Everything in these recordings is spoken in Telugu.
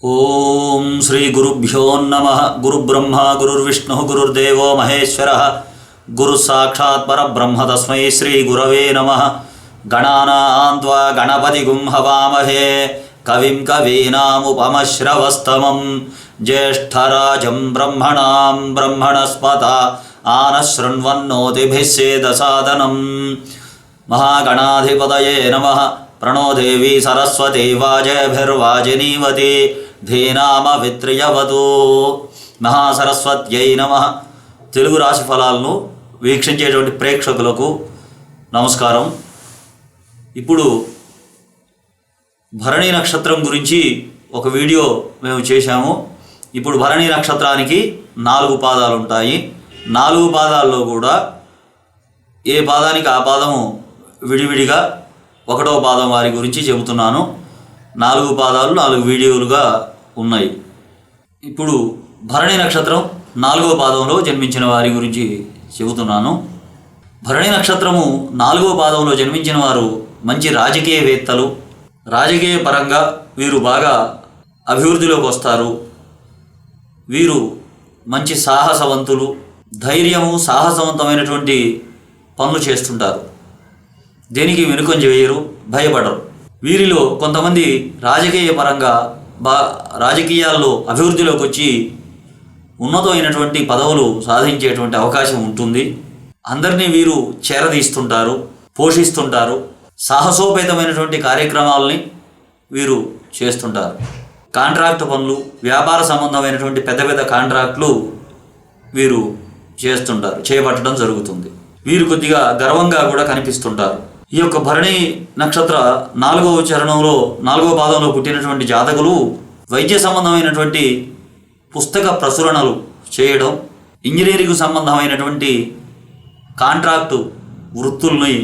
ఓం శ్రీ గురుభ్యో నమః. గురుబ్రహ్మ గురుర్విష్ణు గురుర్దేవో మహేశ్వరః. గురు సాక్షాత్ పరబ్రహ్మ తస్మై శ్రీ గురవే నమః. గణానాం త్వా గణపతిగుం హవామహే కవిం కవీనాముపమశ్రవస్తమం జ్యేష్ఠరాజం బ్రహ్మణాం బ్రహ్మణస్పత ఆనశృణ్వన్నోతిభిస్సేదసాదనం. మహాగణాధిపతయే నమః. ప్రణో దేవి సరస్వతి వాజభిర్వాజినీవతి ధీనామవిత్రియవతు. మహాసరస్వత్యై నమః. తెలుగు రాశి ఫలాలను వీక్షించేటువంటి ప్రేక్షకులకు నమస్కారం. ఇప్పుడు భరణి నక్షత్రం గురించి ఒక వీడియో మేము చేశాము. ఇప్పుడు భరణి నక్షత్రానికి 4 పాదాలు ఉంటాయి. 4 పాదాల్లో కూడా ఏ పాదానికి ఆ పాదము విడివిడిగా 1వ పాదం వారి గురించి చెబుతున్నాను. 4 పాదాలు 4 వీడియోలుగా ఉన్నాయి. ఇప్పుడు భరణి నక్షత్రం 4వ పాదంలో జన్మించిన వారి గురించి చెబుతున్నాను. భరణి నక్షత్రము 4వ పాదంలో జన్మించిన వారు మంచి రాజకీయవేత్తలు. రాజకీయ పరంగా వీరు బాగా అభివృద్ధిలోకి వస్తారు. వీరు మంచి సాహసవంతులు. ధైర్యము సాహసవంతమైనటువంటి పనులు చేస్తుంటారు. దేనికి వెనుకంజ వేయరు, భయపడరు. వీరిలో కొంతమంది రాజకీయ పరంగా రాజకీయాల్లో అభివృద్ధిలోకి వచ్చి ఉన్నతమైనటువంటి పదవులు సాధించేటువంటి అవకాశం ఉంటుంది. అందరినీ వీరు చేరదీస్తుంటారు, పోషిస్తుంటారు. సాహసోపేతమైనటువంటి కార్యక్రమాలని వీరు చేస్తుంటారు. కాంట్రాక్ట్ పనులు, వ్యాపార సంబంధమైనటువంటి పెద్ద పెద్ద కాంట్రాక్టులు వీరు చేపట్టడం జరుగుతుంది. వీరు కొద్దిగా గర్వంగా కూడా కనిపిస్తుంటారు. ఈ యొక్క భరణి నక్షత్ర 4వ చరణంలో 4వ పాదంలో పుట్టినటువంటి జాతకులు వైద్య సంబంధమైనటువంటి పుస్తక ప్రచురణలు చేయడం, ఇంజనీరింగ్ సంబంధమైనటువంటి కాంట్రాక్టు వృత్తుల్ని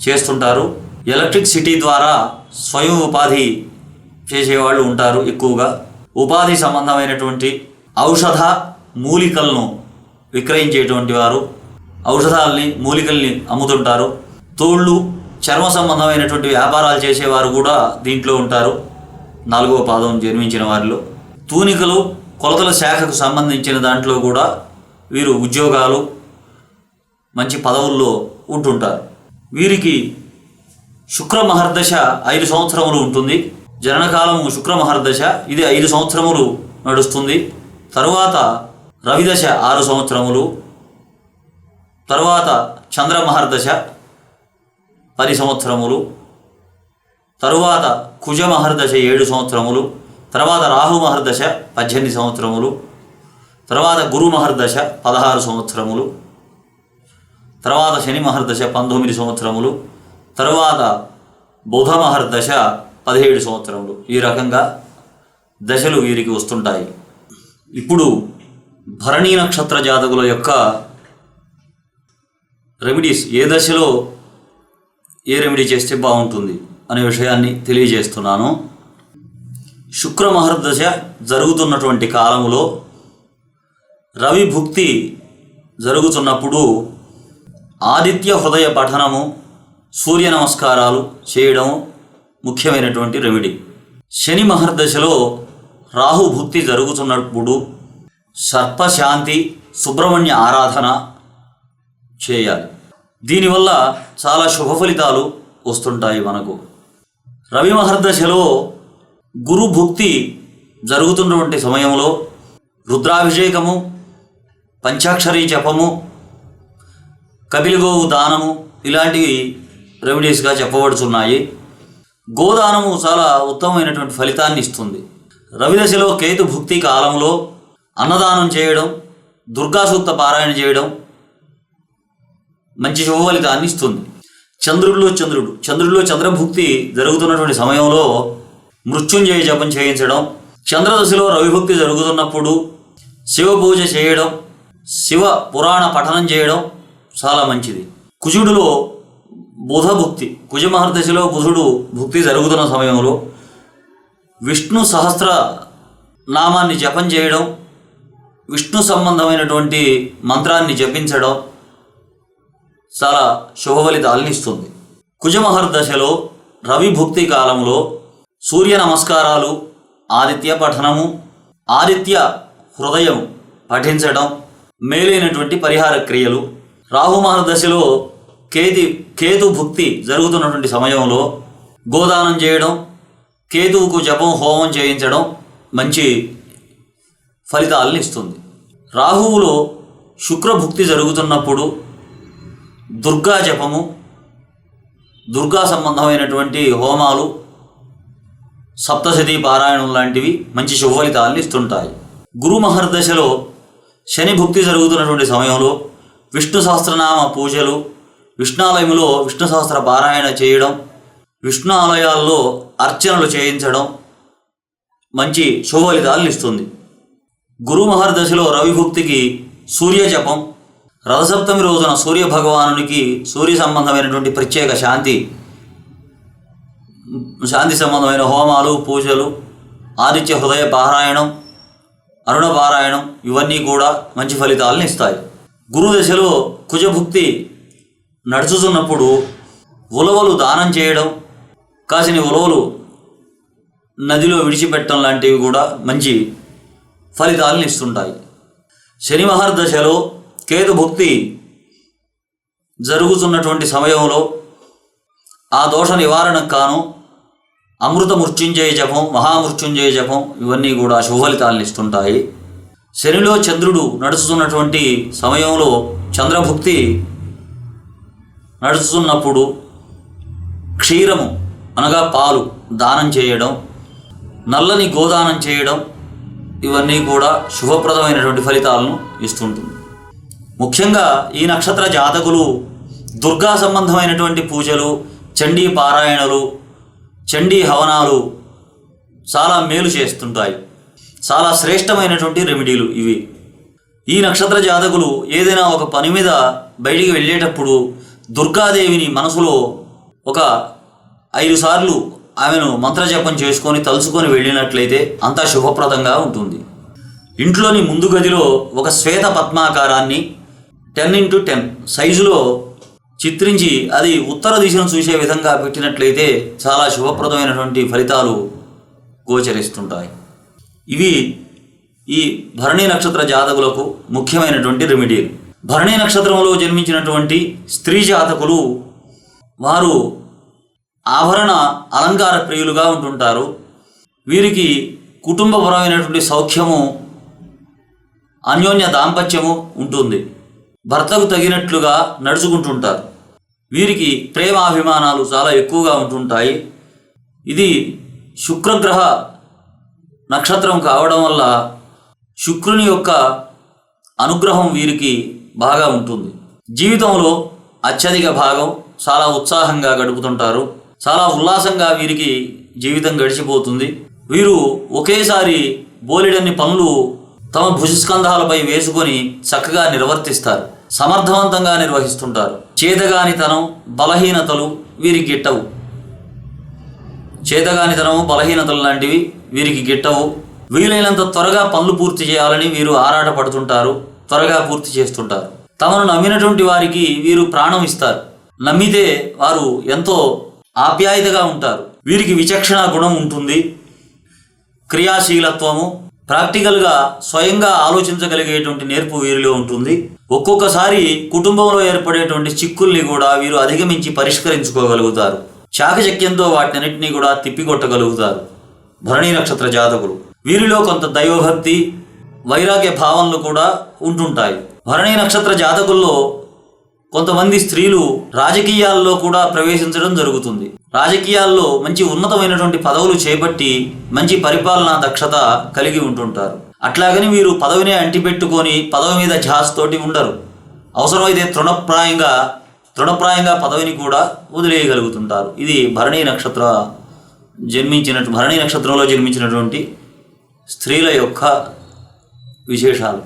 చేస్తుంటారు. ఎలక్ట్రిసిటీ ద్వారా స్వయం ఉపాధి చేసేవాళ్ళు ఉంటారు. ఎక్కువగా ఉపాధి సంబంధమైనటువంటి ఔషధ మూలికలను విక్రయించేటువంటి వారు ఔషధాలని మూలికల్ని అమ్ముతుంటారు. తోళ్ళు, చర్మ సంబంధమైనటువంటి వ్యాపారాలు చేసేవారు కూడా దీంట్లో ఉంటారు. 4వ పాదం జన్మించిన వారిలో తూనికలు, కొలతల శాఖకు సంబంధించిన దాంట్లో కూడా వీరు ఉద్యోగాలు, మంచి పదవుల్లో ఉంటుంటారు. వీరికి శుక్ర మహర్దశ 5 సంవత్సరములు ఉంటుంది. జననకాలము శుక్ర మహర్దశ, ఇది 5 సంవత్సరములు నడుస్తుంది. తరువాత రవిదశ 6 సంవత్సరములు, తరువాత చంద్రమహర్దశ 10 సంవత్సరములు, తరువాత కుజ మహర్దశ 7 సంవత్సరములు, తర్వాత రాహు మహర్దశ 18 సంవత్సరములు, తర్వాత గురు మహర్దశ 16 సంవత్సరములు, తర్వాత శని మహర్దశ 19 సంవత్సరములు, తరువాత బుధ మహర్దశ 17 సంవత్సరములు. ఈ రకంగా దశలు వీరికి వస్తుంటాయి. ఇప్పుడు భరణి నక్షత్ర జాతకుల యొక్క రెమెడీస్, ఏ దశలో ఏ రెమెడీ చేస్తే బాగుంటుంది అనే విషయాన్ని తెలియజేస్తున్నాను. శుక్ర మహర్దశ జరుగుతున్నటువంటి కాలంలో రవి భుక్తి జరుగుతున్నప్పుడు ఆదిత్య హృదయ పఠనము, సూర్య నమస్కారాలు చేయడం ముఖ్యమైనటువంటి రెమెడీ. శని మహర్దశలో రాహు భుక్తి జరుగుతున్నప్పుడు సర్పశాంతి, సుబ్రహ్మణ్య ఆరాధన చేయాలి. దీనివల్ల చాలా శుభ ఫలితాలు వస్తుంటాయి మనకు. రవి మహర్దశలో గురు భుక్తి జరుగుతున్నటువంటి సమయంలో రుద్రాభిషేకము, పంచాక్షరీ జపము, కపిలగోవు దానము ఇలాంటివి రెమెడీస్గా చెప్పబడుతున్నాయి. గోదానము చాలా ఉత్తమమైనటువంటి ఫలితాన్ని ఇస్తుంది. రవిదశలో కేతు భుక్తి కాలంలో అన్నదానం చేయడం, దుర్గా సూక్త పారాయణ చేయడం మంచి శుభ ఫలితాన్ని ఇస్తుంది. చంద్రుడిలో చంద్రభుక్తి జరుగుతున్నటువంటి సమయంలో మృత్యుంజయ జపం చేయించడం, చంద్రదశలో రవిభుక్తి జరుగుతున్నప్పుడు శివ పూజ చేయడం, శివ పురాణ పఠనం చేయడం చాలా మంచిది. కుజుడిలో బుధ భుక్తి, కుజ మహర్దశలో బుధుడు భుక్తి జరుగుతున్న సమయంలో విష్ణు సహస్ర నామాన్ని జపం చేయడం, విష్ణు సంబంధమైనటువంటి మంత్రాన్ని జపించడం చాలా శుభ ఫలితాలను ఇస్తుంది. కుజ మహర్దశలో రవి భుక్తి కాలంలో సూర్య నమస్కారాలు, ఆదిత్య పఠనము, ఆదిత్య హృదయం పఠించడం మేలైనటువంటి పరిహార క్రియలు. రాహుమహర్దశలో కేతు భుక్తి జరుగుతున్నటువంటి సమయంలో గోదానం చేయడం, కేతువుకు జపం హోమం చేయించడం మంచి ఫలితాలను ఇస్తుంది. రాహువులో శుక్రభుక్తి జరుగుతున్నప్పుడు దుర్గా జపము, దుర్గా సంబంధమైనటువంటి హోమాలు, సప్తశతీ పారాయణం లాంటివి మంచి శుభ ఫలితాలను ఇస్తుంటాయి. గురు మహర్దశలో శని భుక్తి జరుగుతున్నటువంటి సమయంలో విష్ణు సహస్రనామ పూజలు, విష్ణాలయంలో విష్ణు సహస్ర పారాయణ చేయడం, విష్ణు ఆలయాల్లో అర్చనలు చేయించడం మంచి శుభ ఫలితాలను ఇస్తుంది. గురు మహర్దశలో రవిభుక్తికి సూర్య జపం, రథసప్తమి రోజున సూర్య భగవానునికి సూర్య సంబంధమైనటువంటి ప్రత్యేక శాంతి సంబంధమైన హోమాలు, పూజలు, ఆదిత్య హృదయ పారాయణం, అరుణ పారాయణం ఇవన్నీ కూడా మంచి ఫలితాలను ఇస్తాయి. గురుదశలో కుజభుక్తి నడుచుతున్నప్పుడు ఉలవలు దానం చేయడం, కాసిన ఉలవలు నదిలో విడిచిపెట్టడం లాంటివి కూడా మంచి ఫలితాలను ఇస్తుంటాయి. శని మహర్దశలో కేతుభుక్తి జరుగుతున్నటువంటి సమయంలో ఆ దోష నివారణకు కాను అమృత మృత్యుంజయ జపం, మహామృత్యుంజయ జపం ఇవన్నీ కూడా శుభ ఫలితాలను ఇస్తుంటాయి. శనిలో చంద్రుడు నడుస్తున్నటువంటి సమయంలో చంద్రభుక్తి నడుస్తున్నప్పుడు క్షీరము అనగా పాలు దానం చేయడం, నల్లని గోదానం చేయడం ఇవన్నీ కూడా శుభప్రదమైనటువంటి ఫలితాలను ఇస్తుంటుంది. ముఖ్యంగా ఈ నక్షత్ర జాతకులు దుర్గా సంబంధమైనటువంటి పూజలు, చండీ పారాయణలు, చండీ హవనాలు చాలా మేలు చేస్తుంటాయి. చాలా శ్రేష్టమైనటువంటి రెమెడీలు ఇవి. ఈ నక్షత్ర జాతకులు ఏదైనా ఒక పని మీద బయటికి వెళ్ళేటప్పుడు దుర్గాదేవిని మనసులో ఒక 5 సార్లు ఆమెను మంత్రజపం చేసుకొని తలుచుకొని వెళ్ళినట్లయితే అంతా శుభప్రదంగా ఉంటుంది. ఇంట్లోని ముందు గదిలో ఒక శ్వేత పద్మాకారాన్ని 10x10 సైజులో చిత్రించి అది ఉత్తర దిశను చూసే విధంగా పెట్టినట్లయితే చాలా శుభప్రదమైనటువంటి ఫలితాలు గోచరిస్తుంటాయి. ఇవి ఈ భరణి నక్షత్ర జాతకులకు ముఖ్యమైనటువంటి రెమెడీలు. భరణి నక్షత్రంలో జన్మించినటువంటి స్త్రీ జాతకులు వారు ఆభరణ అలంకార ప్రియులుగా ఉంటుంటారు. వీరికి కుటుంబపరమైనటువంటి సౌఖ్యము, అన్యోన్య దాంపత్యము ఉంటుంది. భర్తకు తగినట్లుగా నడుచుకుంటుంటారు. వీరికి ప్రేమాభిమానాలు చాలా ఎక్కువగా ఉంటుంటాయి. ఇది శుక్రగ్రహ నక్షత్రం కావడం వల్ల శుక్రుని యొక్క అనుగ్రహం వీరికి బాగా ఉంటుంది. జీవితంలో అత్యధిక భాగం చాలా ఉత్సాహంగా గడుపుతుంటారు. చాలా ఉల్లాసంగా వీరికి జీవితం గడిచిపోతుంది. వీరు ఒకేసారి బోలెడన్ని పనులు తమ భుజస్కంధాలపై వేసుకొని చక్కగా నిర్వర్తిస్తారు. సమర్థవంతంగా నిర్వహిస్తుంటారు. చేతగానితనం, బలహీనతలు వీరికి గిట్టవు. చేతగానితనము, బలహీనతలు లాంటివి వీరికి గిట్టవు. వీలైనంత త్వరగా పనులు పూర్తి చేయాలని వీరు ఆరాట పడుతుంటారు. త్వరగా పూర్తి చేస్తుంటారు. తమను నమ్మినటువంటి వారికి వీరు ప్రాణం ఇస్తారు. నమ్మితే వారు ఎంతో ఆప్యాయతగా ఉంటారు. వీరికి విచక్షణ గుణం ఉంటుంది. క్రియాశీలత్వము, ప్రాక్టికల్గా స్వయంగా ఆలోచించగలిగేటువంటి నేర్పు వీరిలో ఉంటుంది. ఒక్కొక్కసారి కుటుంబంలో ఏర్పడేటువంటి చిక్కుల్ని కూడా వీరు అధిగమించి పరిష్కరించుకోగలుగుతారు. చాకచక్యంతో వాటినన్నింటినీ కూడా తిప్పికొట్టగలుగుతారు భరణి నక్షత్ర జాతకులు. వీరిలో కొంత దైవభక్తి, వైరాగ్య భావనలు కూడా ఉంటుంటాయి. భరణి నక్షత్ర జాతకుల్లో కొంతమంది స్త్రీలు రాజకీయాల్లో కూడా ప్రవేశించడం జరుగుతుంది. రాజకీయాల్లో మంచి ఉన్నతమైనటువంటి పదవులు చేపట్టి మంచి పరిపాలనా దక్షత కలిగి ఉంటుంటారు. అట్లాగని వీరు పదవినే అంటిపెట్టుకొని పదవి మీద ఝాస్తోటి ఉండరు. అవసరమైతే తృణప్రాయంగా పదవిని కూడా వదిలేయగలుగుతుంటారు. ఇది భరణి నక్షత్రంలో జన్మించినటువంటి స్త్రీల యొక్క విశేషాలు.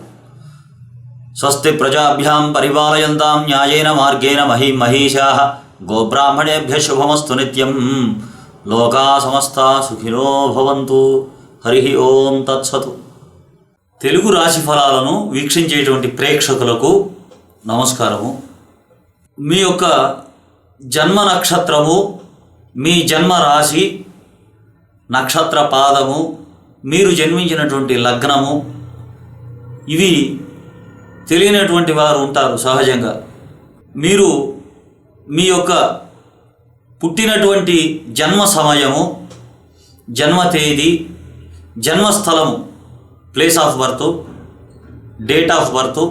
స్వస్తి ప్రజాభ్యాం పరిపాలయంతాం న్యాయేన మార్గేణ మహీషాః గోబ్రాహ్మణేభ్యః శుభమస్తు నిత్యం. లోకా సమస్తా సుఖినో భవంతు. హరి ఓం తత్సతు. తెలుగు రాశి ఫలాలను వీక్షించేటువంటి ప్రేక్షకులకు నమస్కారము. మీ యొక్క జన్మ నక్షత్రము, మీ జన్మ రాశి, నక్షత్ర పాదము, మీరు జన్మించినటువంటి లగ్నము, ఇవి తెలియనటువంటి వారు ఉంటారు సహజంగా. మీరు మీ యొక్క పుట్టినటువంటి జన్మ సమయము, జన్మ తేదీ, జన్మస్థలము, place of birth, date of birth,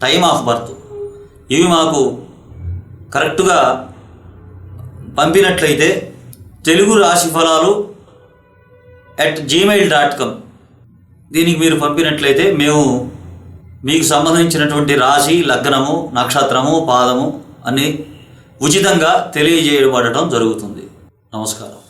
time of birth, ఇవి మాకు కరెక్ట్గా పంపినట్లయితే తెలుగు రాశి ఫలాలు @gmail.com దీనికి మీరు పంపినట్లయితే మేము మీకు సంబంధించినటువంటి రాశి, లగ్నము, నక్షత్రము, పాదము అన్నీ ఉచితంగా తెలియజేయబడటం జరుగుతుంది. నమస్కారం.